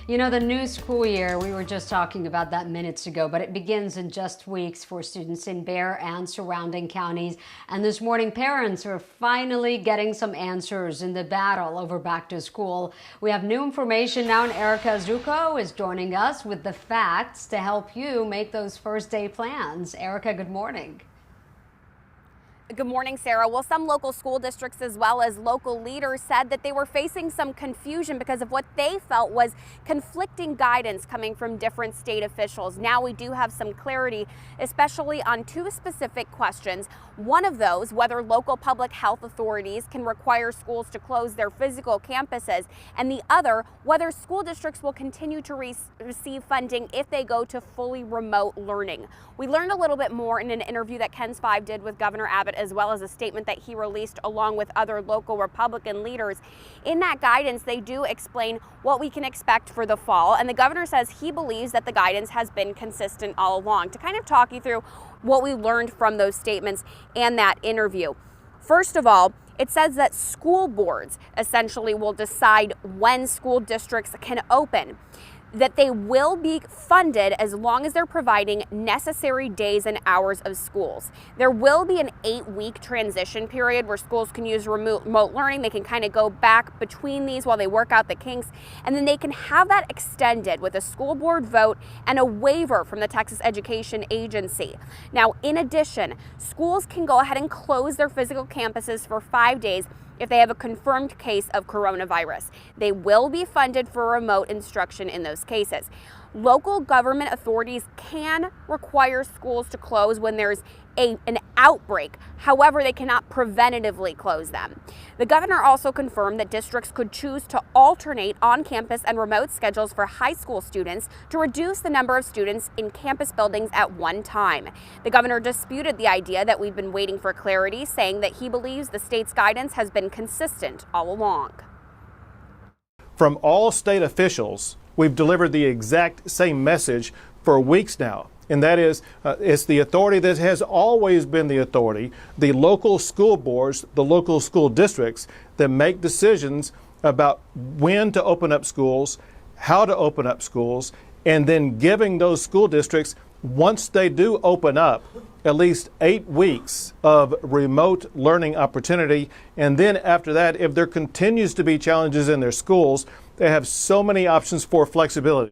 You know, the new school year, we were just talking about that minutes ago, but it begins in just weeks for students in Bexar and surrounding counties. And this morning, parents are finally getting some answers in the battle over back to school. We have new information now, and Erica Zuko is joining us with the facts to help you make those first day plans. Erica, good morning. Good morning, Sarah. Well, some local school districts as well as local leaders said that they were facing some confusion because of what they felt was conflicting guidance coming from different state officials. Now we do have some clarity, especially on two specific questions. One of those, whether local public health authorities can require schools to close their physical campuses, and the other, whether school districts will continue to receive funding if they go to fully remote learning. We learned a little bit more in an interview that KENS 5 did with Governor Abbott, as well as a statement that he released along with other local Republican leaders. In that guidance, they do explain what we can expect for the fall, and the governor says he believes that the guidance has been consistent all along. To kind of talk you through what we learned from those statements and that interview. First of all, it says that school boards essentially will decide when school districts can open, that they will be funded as long as they're providing necessary days and hours of schools. There will be an 8-week transition period where schools can use remote learning. They can kind of go back between these while they work out the kinks, and then they can have that extended with a school board vote and a waiver from the Texas Education Agency. Now, in addition, schools can go ahead and close their physical campuses for 5 days if they have a confirmed case of coronavirus. They will be funded for remote instruction in those cases. Local government authorities can require schools to close when there's an outbreak. However, they cannot preventatively close them. The governor also confirmed that districts could choose to alternate on-campus and remote schedules for high school students to reduce the number of students in campus buildings at one time. The governor disputed the idea that we've been waiting for clarity, saying that he believes the state's guidance has been consistent all along. From all state officials, we've delivered the exact same message for weeks now. And that is, it's the authority that has always been the authority, the local school boards, the local school districts that make decisions about when to open up schools, how to open up schools, and then giving those school districts, once they do open up, at least 8 weeks of remote learning opportunity. And then after that, if there continues to be challenges in their schools, they have so many options for flexibility.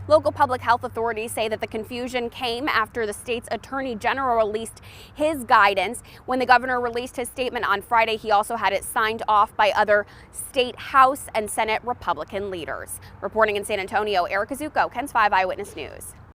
Local public health authorities say that the confusion came after the state's attorney general released his guidance. When the governor released his statement on Friday, he also had it signed off by other state House and Senate Republican leaders. Reporting in San Antonio, Erica Zuko, KENS 5 Eyewitness News.